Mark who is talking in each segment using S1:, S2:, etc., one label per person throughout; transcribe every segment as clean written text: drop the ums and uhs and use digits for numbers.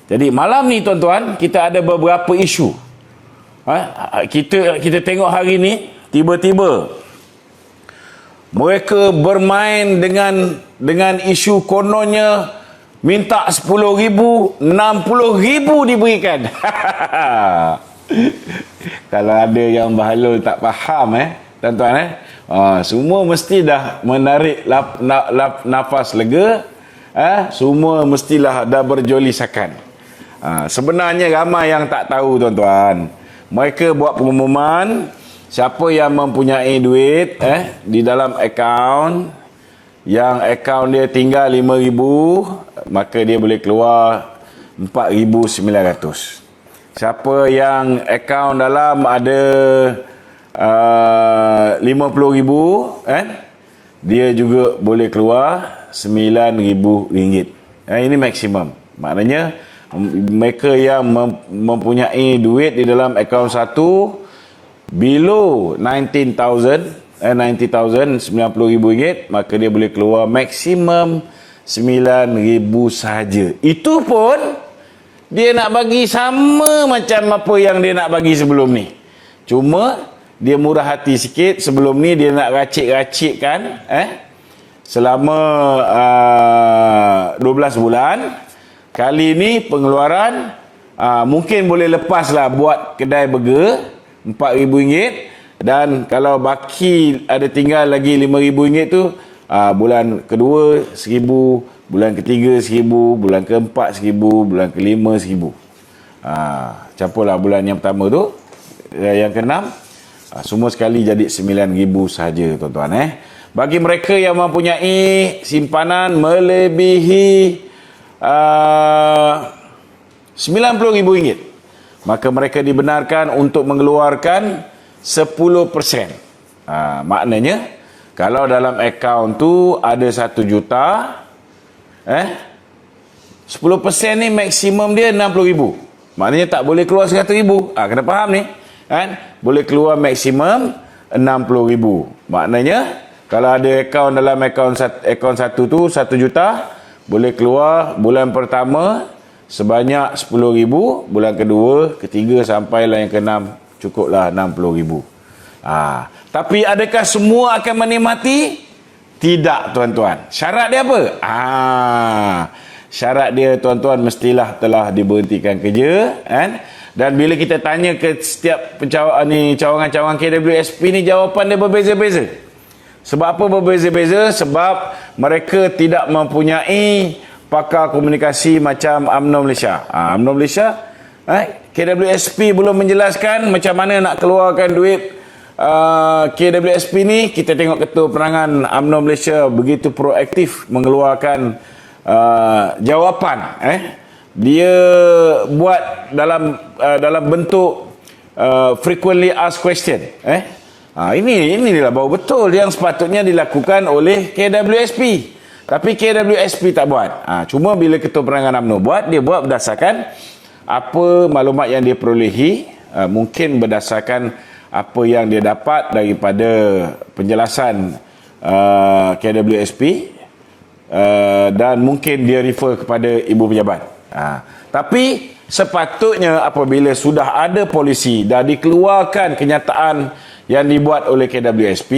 S1: Jadi malam ni tuan-tuan, kita ada beberapa isu. Kita tengok hari ni, tiba-tiba mereka bermain dengan isu kononnya minta 10,000, 60,000 diberikan. Kalau ada yang bahalul tak faham tuan-tuan semua mesti dah menarik nafas lega, semua mestilah dah berjolisakan. Sebenarnya ramai yang tak tahu tuan-tuan. Mereka buat pengumuman siapa yang mempunyai duit di dalam akaun, yang akaun dia tinggal 5,000, maka dia boleh keluar 4,900. Siapa yang akaun dalam ada 50,000 dia juga boleh keluar RM9,000. Ini maksimum. Maknanya mereka yang mempunyai duit di dalam akaun satu below 90,000 RM90,000, maka dia boleh keluar maksimum RM9,000 sahaja. Itu pun dia nak bagi sama macam apa yang dia nak bagi sebelum ni. Cuma dia murah hati sikit. Sebelum ni dia nak racik-racikkan selama 12 bulan. Kali ni pengeluaran mungkin boleh lepaslah buat kedai burger RM4,000, dan kalau baki ada tinggal lagi RM5,000 tu, bulan kedua RM1,000, bulan ketiga RM1,000, bulan keempat RM1,000, bulan kelima RM1,000. Campurlah bulan yang pertama tu, yang keenam, semua sekali jadi RM9,000 sahaja tuan-tuan. Bagi mereka yang mempunyai simpanan melebihi RM90,000, maka mereka dibenarkan untuk mengeluarkan 10%. Maknanya kalau dalam akaun tu ada 1 juta, 10% ni maksimum dia RM60,000. Maknanya tak boleh keluar RM100,000. Kena faham ni. Boleh keluar maksimum RM60,000. Maknanya kalau ada akaun dalam akaun satu tu 1 juta, boleh keluar bulan pertama sebanyak RM10,000, bulan kedua, ketiga sampailah yang keenam cukuplah RM60,000. Tapi adakah semua akan menikmati? Tidak tuan-tuan. Syarat dia apa? Syarat dia tuan-tuan mestilah telah diberhentikan kerja, dan bila kita tanya ke setiap cawangan-cawangan KWSP ni, jawapan dia berbeza-beza. Sebab apa berbeza-beza? Sebab mereka tidak mempunyai pakar komunikasi macam UMNO Malaysia. UMNO Malaysia, KWSP belum menjelaskan macam mana nak keluarkan duit KWSP ni. Kita tengok Ketua Penerangan UMNO Malaysia begitu proaktif mengeluarkan jawapan. Dia buat dalam bentuk frequently asked question. Inilah baru betul yang sepatutnya dilakukan oleh KWSP. Tapi KWSP tak buat. Cuma bila Ketua Penerangan UMNO buat, dia buat berdasarkan apa maklumat yang dia perolehi, mungkin berdasarkan apa yang dia dapat daripada penjelasan KWSP, dan mungkin dia refer kepada ibu pejabat. Tapi sepatutnya apabila sudah ada polisi, dah dikeluarkan kenyataan yang dibuat oleh KWSP,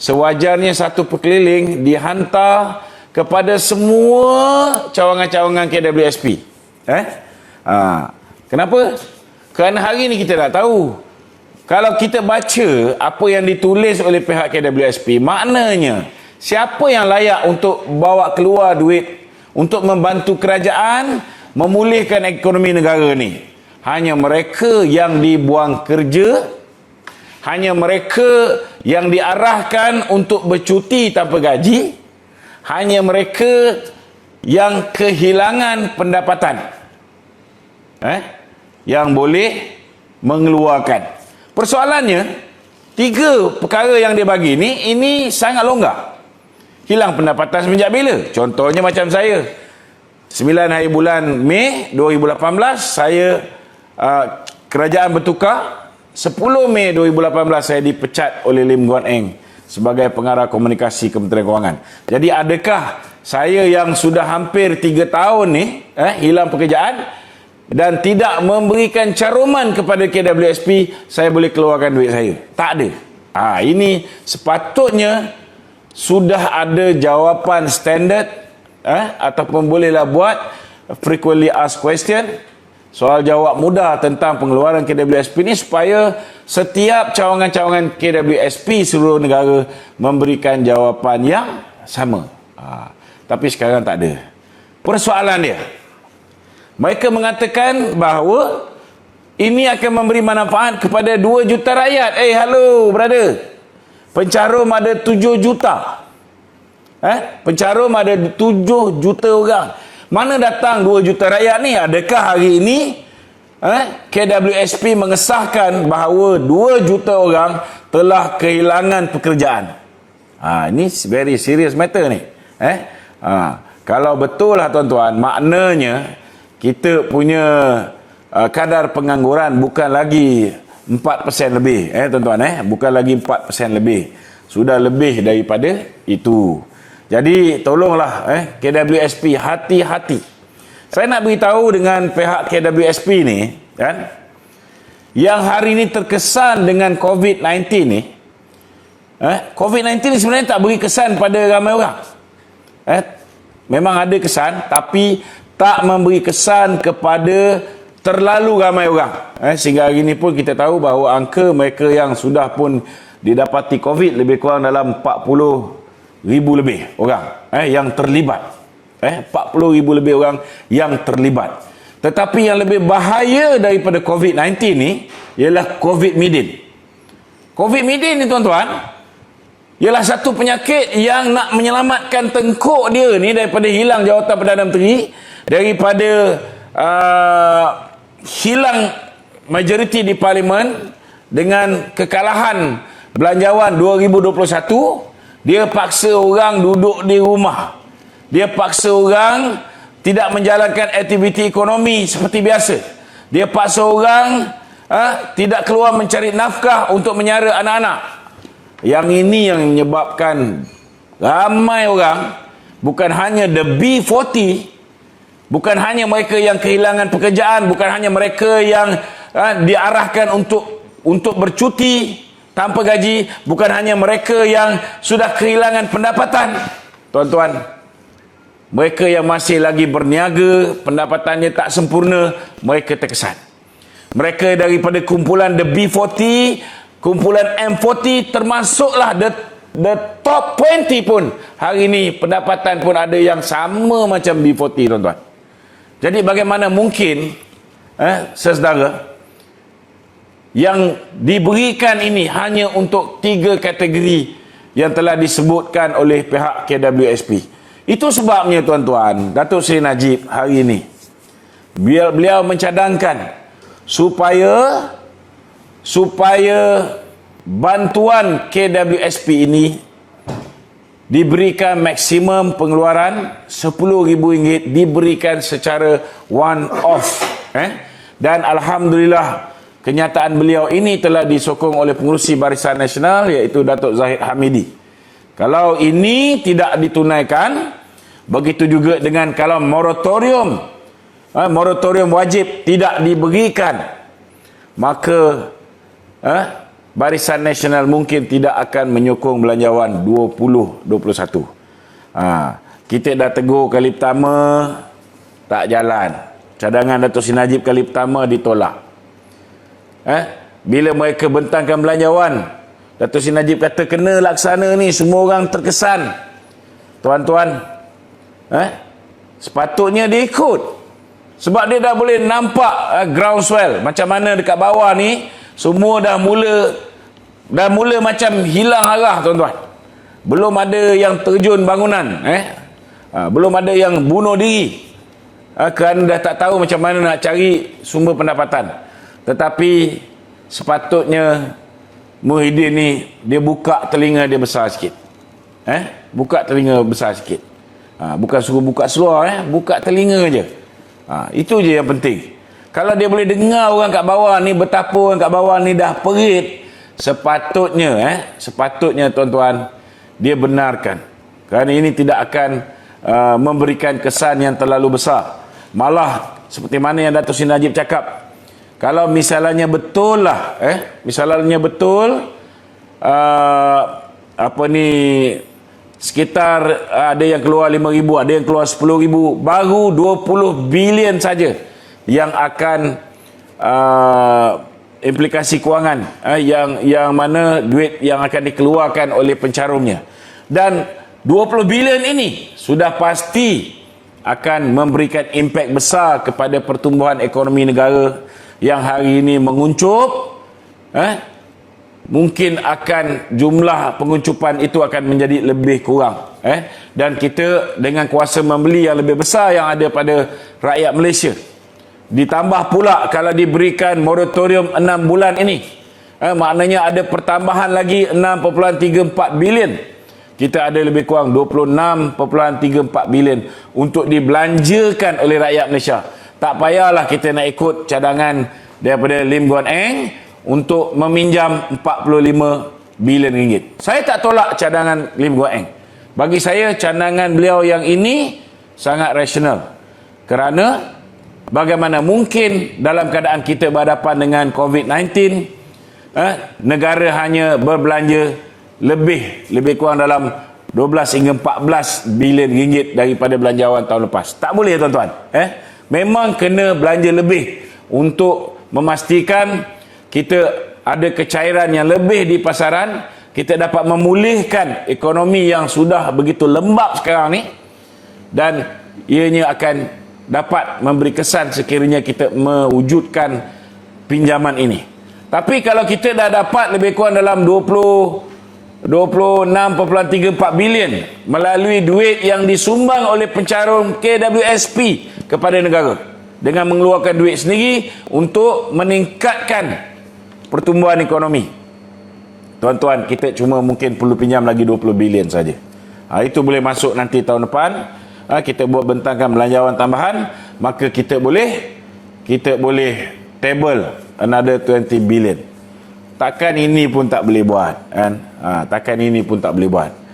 S1: sewajarnya satu perkeliling dihantar kepada semua cawangan-cawangan KWSP. Kenapa? Kerana hari ni kita tak tahu. Kalau kita baca apa yang ditulis oleh pihak KWSP, maknanya siapa yang layak untuk bawa keluar duit untuk membantu kerajaan memulihkan ekonomi negara ni? Hanya mereka yang dibuang kerja, hanya mereka yang diarahkan untuk bercuti tanpa gaji, hanya mereka yang kehilangan pendapatan yang boleh mengeluarkan. Persoalannya, 3 perkara yang dia bagi ni, ini sangat longgar. Hilang pendapatan semenjak bila? Contohnya macam saya, 9 hari bulan Mei 2018, saya kerajaan bertukar. 10 Mei 2018 saya dipecat oleh Lim Guan Eng sebagai pengarah komunikasi Kementerian Kewangan. Jadi adakah saya yang sudah hampir 3 tahun ni hilang pekerjaan, dan tidak memberikan caruman kepada KWSP, saya boleh keluarkan duit saya. Tak ada. Ini sepatutnya sudah ada jawapan standard, ataupun bolehlah buat frequently asked question, soal jawab mudah tentang pengeluaran KWSP ni, supaya setiap cawangan-cawangan KWSP seluruh negara memberikan jawapan yang sama. Tapi sekarang tak ada. Persoalan dia, mereka mengatakan bahawa ini akan memberi manfaat kepada 2 juta rakyat. Hello brother, pencarum ada 7 juta. Pencarum ada 7 juta orang. Mana datang 2 juta rakyat ni? Adakah hari ini KWSP mengesahkan bahawa 2 juta orang telah kehilangan pekerjaan? Ini very serious matter ni. Kalau betul lah tuan-tuan, maknanya kita punya kadar pengangguran bukan lagi 4% lebih, tuan-tuan, bukan lagi 4% lebih, sudah lebih daripada itu. Jadi tolonglah KWSP hati-hati. Saya nak beritahu dengan pihak KWSP ni, kan, yang hari ini terkesan dengan COVID-19 ni, COVID-19 ni sebenarnya tak beri kesan pada ramai orang. Memang ada kesan, tapi tak memberi kesan kepada terlalu ramai orang. Sehingga hari ini pun kita tahu bahawa angka mereka yang sudah pun didapati COVID lebih kurang dalam 40,000 lebih orang yang terlibat. 40,000 lebih orang yang terlibat. Tetapi yang lebih bahaya daripada COVID-19 ni ialah COVID-19. COVID-19 ni tuan-tuan ialah satu penyakit yang nak menyelamatkan tengkuk dia ni daripada hilang jawatan Perdana Menteri, daripada hilang majoriti di Parlimen dengan kekalahan belanjawan 2021. Dia paksa orang duduk di rumah. Dia paksa orang tidak menjalankan aktiviti ekonomi seperti biasa. Dia paksa orang tidak keluar mencari nafkah untuk menyara anak-anak. Yang ini yang menyebabkan ramai orang, bukan hanya the B40, bukan hanya mereka yang kehilangan pekerjaan, bukan hanya mereka yang diarahkan untuk bercuti tanpa gaji, bukan hanya mereka yang sudah kehilangan pendapatan. Tuan-tuan, mereka yang masih lagi berniaga, pendapatannya tak sempurna, mereka terkesan. Mereka daripada kumpulan the B40, kumpulan M40, termasuklah the top 20 pun hari ini pendapatan pun ada yang sama macam B40, tuan-tuan. Jadi bagaimana mungkin saudara, yang diberikan ini hanya untuk 3 kategori yang telah disebutkan oleh pihak KWSP. Itu sebabnya tuan-tuan, Datuk Seri Najib hari ini beliau mencadangkan supaya bantuan KWSP ini diberikan maksimum pengeluaran RM10,000 diberikan secara one off. Dan alhamdulillah kenyataan beliau ini telah disokong oleh pengerusi Barisan Nasional, iaitu Datuk Zahid Hamidi. Kalau ini tidak ditunaikan, begitu juga dengan kalau moratorium wajib tidak diberikan, maka Barisan Nasional mungkin tidak akan menyokong belanjawan 2021. Kita dah tegur kali pertama, tak jalan. Cadangan Datuk Seri Najib kali pertama ditolak. Bila mereka bentangkan belanjawan, Datuk Seri Najib kata kena laksana ni, semua orang terkesan. Tuan-tuan, sepatutnya dia ikut. Sebab dia dah boleh nampak groundswell macam mana dekat bawah ni, semua dah mula macam hilang arah, tuan-tuan. Belum ada yang terjun bangunan, belum ada yang bunuh diri, kerana dah tak tahu macam mana nak cari sumber pendapatan. Tetapi sepatutnya Muhyiddin ni dia buka telinga dia besar sikit. Buka telinga besar sikit. Bukan suruh buka seluar, buka telinga je. Itu je yang penting. Kalau dia boleh dengar orang kat bawah ni, betapa orang kat bawah ni dah perit, sepatutnya tuan-tuan, dia benarkan. Kerana ini tidak akan memberikan kesan yang terlalu besar. Malah seperti mana yang Dato' Seri Najib cakap. Kalau misalnya betul lah, misalnya betul sekitar ada yang keluar 5,000, ada yang keluar 10,000, baru 20 bilion saja yang akan implikasi kewangan, yang mana duit yang akan dikeluarkan oleh pencarumnya. Dan 20 bilion ini sudah pasti akan memberikan impak besar kepada pertumbuhan ekonomi negara yang hari ini menguncup. Mungkin akan jumlah penguncupan itu akan menjadi lebih kurang, dan kita dengan kuasa membeli yang lebih besar yang ada pada rakyat Malaysia, ditambah pula kalau diberikan moratorium 6 bulan ini, maknanya ada pertambahan lagi 6.34 bilion. Kita ada lebih kurang 26.34 bilion untuk dibelanjakan oleh rakyat Malaysia. Tak payahlah kita nak ikut cadangan daripada Lim Guan Eng untuk meminjam 45 bilion ringgit. Saya tak tolak cadangan Lim Guan Eng. Bagi saya cadangan beliau yang ini sangat rasional. Kerana bagaimana mungkin dalam keadaan kita berhadapan dengan COVID-19, negara hanya berbelanja lebih kurang dalam 12 hingga 14 bilion ringgit daripada belanjawan tahun lepas. Tak boleh tuan-tuan. Memang kena belanja lebih untuk memastikan kita ada kecairan yang lebih di pasaran, kita dapat memulihkan ekonomi yang sudah begitu lembab sekarang ni, dan ianya akan dapat memberi kesan sekiranya kita mewujudkan pinjaman ini. Tapi kalau kita dah dapat lebih kurang dalam 26.34 bilion melalui duit yang disumbang oleh pencarum KWSP kepada negara, dengan mengeluarkan duit sendiri untuk meningkatkan pertumbuhan ekonomi, tuan-tuan, kita cuma mungkin perlu pinjam lagi 20 bilion saja. Itu boleh masuk nanti tahun depan. Kita buat bentangkan belanjawan tambahan, maka kita boleh table another 20 bilion. Takkan ini pun tak boleh buat, kan? Takkan ini pun tak boleh buat.